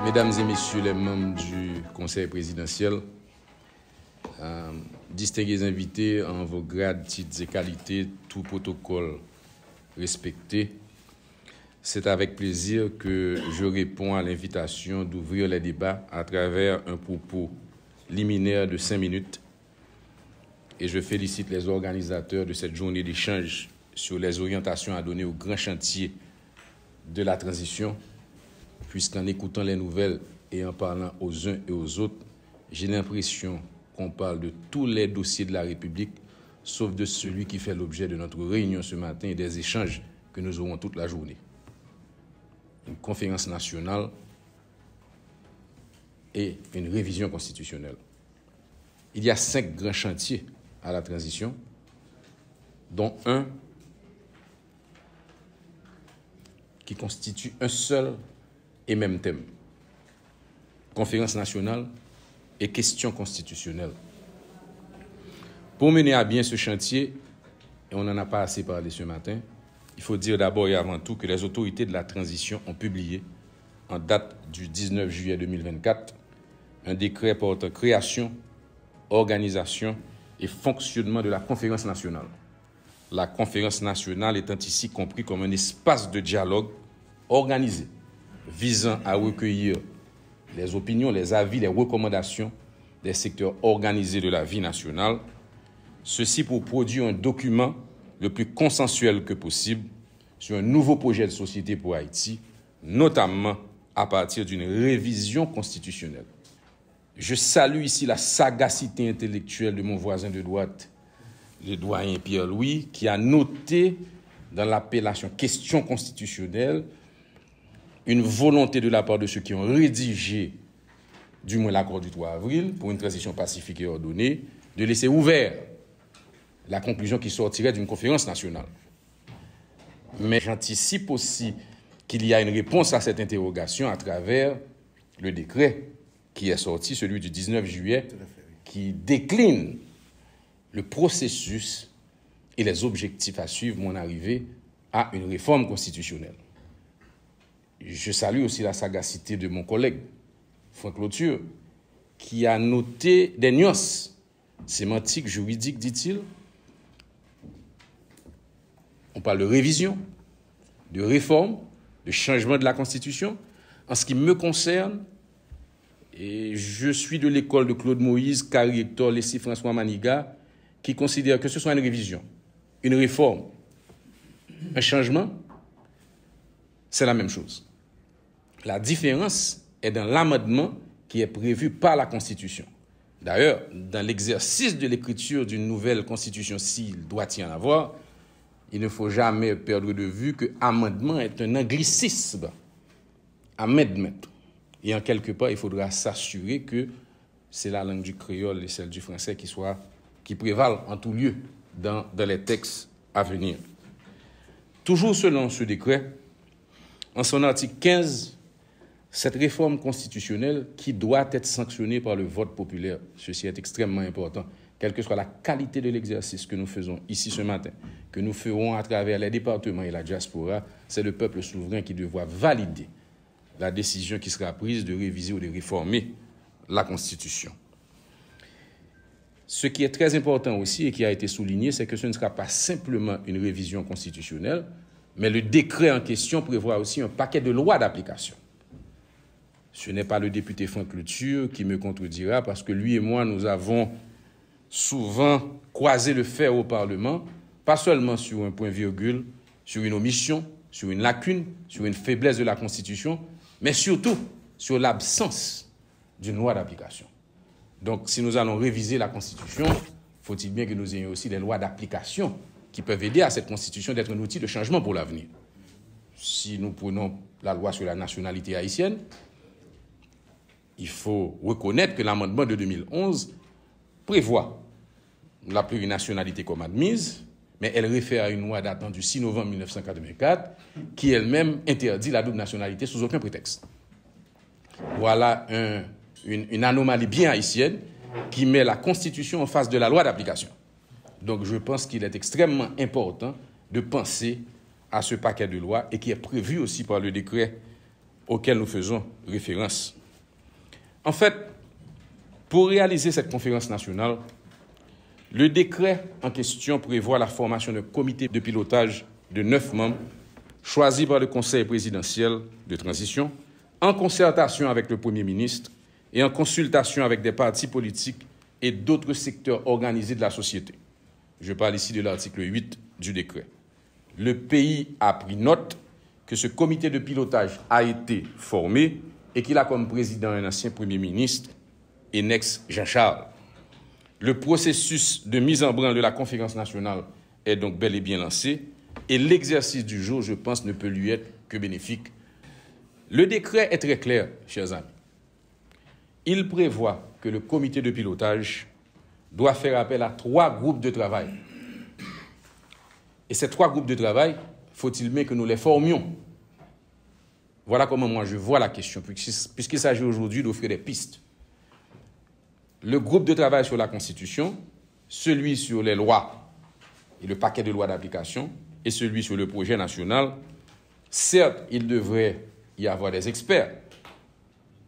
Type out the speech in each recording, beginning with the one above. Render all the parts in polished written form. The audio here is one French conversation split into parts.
Mesdames et messieurs les membres du Conseil présidentiel, distingués invités en vos grades, titres et qualités, tout protocole respecté, c'est avec plaisir que je réponds à l'invitation d'ouvrir les débats à travers un propos liminaire de 5 minutes. Et je félicite les organisateurs de cette journée d'échange sur les orientations à donner au grand chantier de la transition, puisqu'en écoutant les nouvelles et en parlant aux uns et aux autres, j'ai l'impression qu'on parle de tous les dossiers de la République, sauf de celui qui fait l'objet de notre réunion ce matin et des échanges que nous aurons toute la journée. Une conférence nationale et une révision constitutionnelle. Il y a 5 grands chantiers à la transition, dont un qui constitue un seul et même thème. Conférence nationale et questions constitutionnelles. Pour mener à bien ce chantier, et on n'en a pas assez parlé ce matin, il faut dire d'abord et avant tout que les autorités de la transition ont publié, en date du 19 juillet 2024, un décret portant création, organisation et fonctionnement de la conférence nationale. La conférence nationale étant ici compris comme un espace de dialogue organisé, visant à recueillir les opinions, les avis, les recommandations des secteurs organisés de la vie nationale, ceci pour produire un document le plus consensuel que possible sur un nouveau projet de société pour Haïti, notamment à partir d'une révision constitutionnelle. Je salue ici la sagacité intellectuelle de mon voisin de droite, le doyen Pierre-Louis, qui a noté dans l'appellation « question constitutionnelle » une volonté de la part de ceux qui ont rédigé, du moins l'accord du 3 avril, pour une transition pacifique et ordonnée, de laisser ouvert la conclusion qui sortirait d'une conférence nationale. Mais j'anticipe aussi qu'il y a une réponse à cette interrogation à travers le décret qui est sorti, celui du 19 juillet, qui décline le processus et les objectifs à suivre mon arrivée à une réforme constitutionnelle. Je salue aussi la sagacité de mon collègue, Franck Lauture, qui a noté des nuances sémantiques, juridiques, dit-il. On parle de révision, de réforme, de changement de la Constitution. En ce qui me concerne, et je suis de l'école de Claude Moïse, Carrie Hector, Leslie François Maniga, qui considère que ce soit une révision, une réforme, un changement, c'est la même chose. La différence est dans l'amendement qui est prévu par la Constitution. D'ailleurs, dans l'exercice de l'écriture d'une nouvelle Constitution, s'il doit y en avoir, il ne faut jamais perdre de vue que amendement est un anglicisme. Amendment. Et en quelque part, il faudra s'assurer que c'est la langue du créole et celle du français qui prévalent en tout lieu dans les textes à venir. Toujours selon ce décret, en son article 15, cette réforme constitutionnelle qui doit être sanctionnée par le vote populaire, ceci est extrêmement important, quelle que soit la qualité de l'exercice que nous faisons ici ce matin, que nous ferons à travers les départements et la diaspora, c'est le peuple souverain qui devra valider la décision qui sera prise de réviser ou de réformer la Constitution. Ce qui est très important aussi et qui a été souligné, c'est que ce ne sera pas simplement une révision constitutionnelle, mais le décret en question prévoit aussi un paquet de lois d'application. Ce n'est pas le député Franck Lauture qui me contredira parce que lui et moi, nous avons souvent croisé le fer au Parlement, pas seulement sur un point virgule, sur une omission, sur une lacune, sur une faiblesse de la Constitution, mais surtout sur l'absence d'une loi d'application. Donc, si nous allons réviser la Constitution, faut-il bien que nous ayons aussi des lois d'application qui peuvent aider à cette Constitution d'être un outil de changement pour l'avenir. Si nous prenons la loi sur la nationalité haïtienne, il faut reconnaître que l'amendement de 2011 prévoit la plurinationalité comme admise, mais elle réfère à une loi datant du 6 novembre 1984 qui elle-même interdit la double nationalité sous aucun prétexte. Voilà une anomalie bien haïtienne qui met la Constitution en face de la loi d'application. Donc je pense qu'il est extrêmement important de penser à ce paquet de lois et qui est prévu aussi par le décret auquel nous faisons référence. En fait, pour réaliser cette conférence nationale, le décret en question prévoit la formation d'un comité de pilotage de 9 membres choisis par le Conseil présidentiel de transition en concertation avec le Premier ministre et en consultation avec des partis politiques et d'autres secteurs organisés de la société. Je parle ici de l'article 8 du décret. Le pays a pris note que ce comité de pilotage a été formé et qu'il a comme président un ancien Premier ministre, Enex Jean-Charles. Le processus de mise en branle de la conférence nationale est donc bel et bien lancé et l'exercice du jour, je pense, ne peut lui être que bénéfique. Le décret est très clair, chers amis. Il prévoit que le comité de pilotage doit faire appel à 3 groupes de travail. Et ces 3 groupes de travail, faut-il bien que nous les formions? Voilà comment moi je vois la question, puisqu'il s'agit aujourd'hui d'offrir des pistes. Le groupe de travail sur la Constitution, celui sur les lois et le paquet de lois d'application, et celui sur le projet national. Certes, il devrait y avoir des experts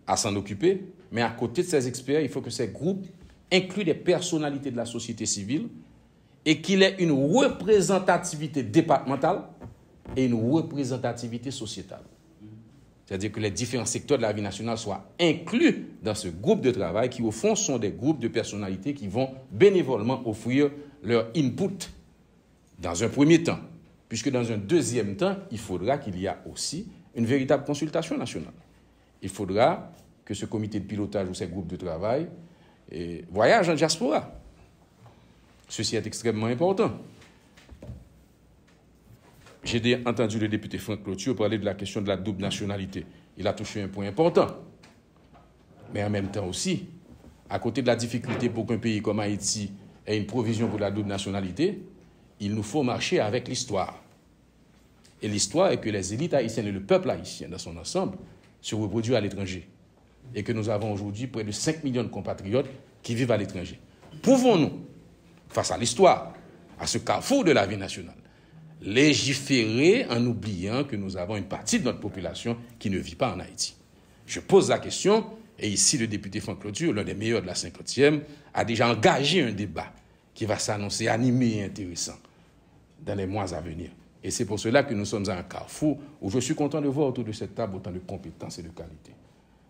à s'en occuper, mais à côté de ces experts, il faut que ces groupes incluent des personnalités de la société civile et qu'il ait une représentativité départementale et une représentativité sociétale. C'est-à-dire que les différents secteurs de la vie nationale soient inclus dans ce groupe de travail qui, au fond, sont des groupes de personnalités qui vont bénévolement offrir leur input dans un premier temps. Puisque dans un deuxième temps, il faudra qu'il y ait aussi une véritable consultation nationale. Il faudra que ce comité de pilotage ou ces groupes de travail voyagent en diaspora. Ceci est extrêmement important. J'ai entendu le député Franck Cloture parler de la question de la double nationalité. Il a touché un point important. Mais en même temps aussi, à côté de la difficulté pour qu'un pays comme Haïti ait une provision pour la double nationalité, il nous faut marcher avec l'histoire. Et l'histoire est que les élites haïtiennes et le peuple haïtien dans son ensemble se reproduisent à l'étranger. Et que nous avons aujourd'hui près de 5 millions de compatriotes qui vivent à l'étranger. Pouvons-nous, face à l'histoire, à ce carrefour de la vie nationale, légiférer en oubliant que nous avons une partie de notre population qui ne vit pas en Haïti? Je pose la question, et ici le député Franck Cloture, l'un des meilleurs de la 50e, a déjà engagé un débat qui va s'annoncer animé et intéressant dans les mois à venir. Et c'est pour cela que nous sommes à un carrefour où je suis content de voir autour de cette table autant de compétences et de qualités.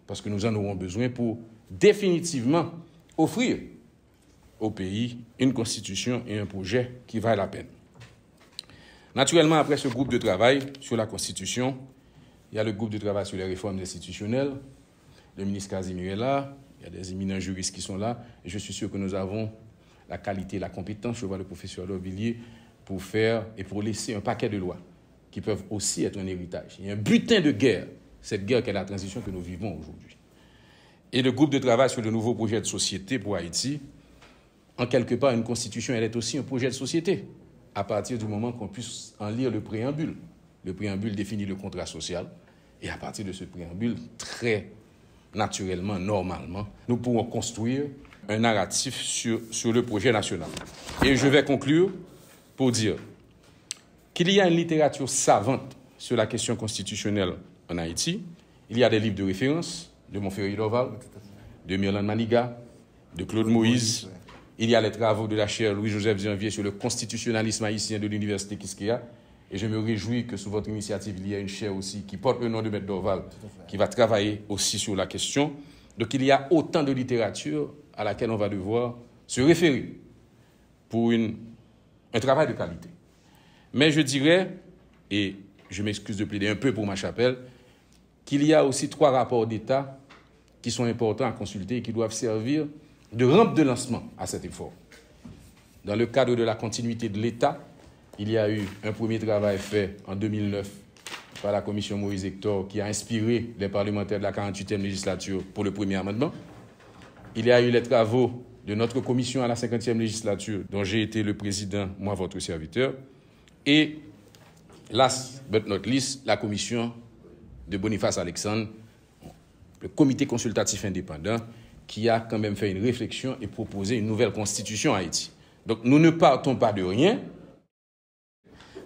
Parce que nous en aurons besoin pour définitivement offrir au pays une constitution et un projet qui valent la peine. Naturellement, après ce groupe de travail sur la Constitution, il y a le groupe de travail sur les réformes institutionnelles. Le ministre Casimir est là, il y a des éminents juristes qui sont là, et je suis sûr que nous avons la qualité, la compétence, je vois le professeur Lorvilliers, pour faire et pour laisser un paquet de lois qui peuvent aussi être un héritage. Il y a un butin de guerre, cette guerre qu'est la transition que nous vivons aujourd'hui. Et le groupe de travail sur le nouveau projet de société pour Haïti, en quelque part, une constitution, elle est aussi un projet de société, à partir du moment qu'on puisse en lire le préambule. Le préambule définit le contrat social, et à partir de ce préambule, très naturellement, normalement, nous pourrons construire un narratif sur le projet national. Et je vais conclure pour dire qu'il y a une littérature savante sur la question constitutionnelle en Haïti. Il y a des livres de référence de Montferry-Dorval, de Mirland Maniga, de Claude Moïse. Il y a les travaux de la chaire Louis-Joseph Janvier sur le constitutionnalisme haïtien de l'université Quisqueya. Et je me réjouis que sous votre initiative, il y a une chaire aussi qui porte le nom de Maître Dorval, qui va travailler aussi sur la question. Donc il y a autant de littérature à laquelle on va devoir se référer pour un travail de qualité. Mais je dirais, et je m'excuse de plaider un peu pour ma chapelle, qu'il y a aussi 3 rapports d'État qui sont importants à consulter et qui doivent servir de rampe de lancement à cet effort. Dans le cadre de la continuité de l'État, il y a eu un premier travail fait en 2009 par la commission Moïse Hector qui a inspiré les parlementaires de la 48e législature pour le premier amendement. Il y a eu les travaux de notre commission à la 50e législature dont j'ai été le président, moi votre serviteur. Et last but not least, la commission de Boniface Alexandre, le comité consultatif indépendant, qui a quand même fait une réflexion et proposé une nouvelle constitution à Haïti. Donc nous ne partons pas de rien.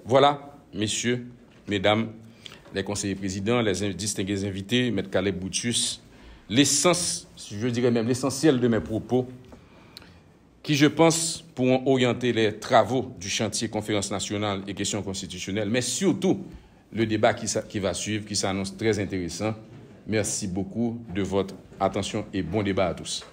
Voilà, messieurs, mesdames, les conseillers présidents, les distingués invités, M. Caleb Boutius, l'essence, je dirais même l'essentiel de mes propos, qui, je pense, pourront orienter les travaux du chantier conférence nationale et questions constitutionnelles, mais surtout le débat qui va suivre, qui s'annonce très intéressant. Merci beaucoup de votre attention et bon débat à tous.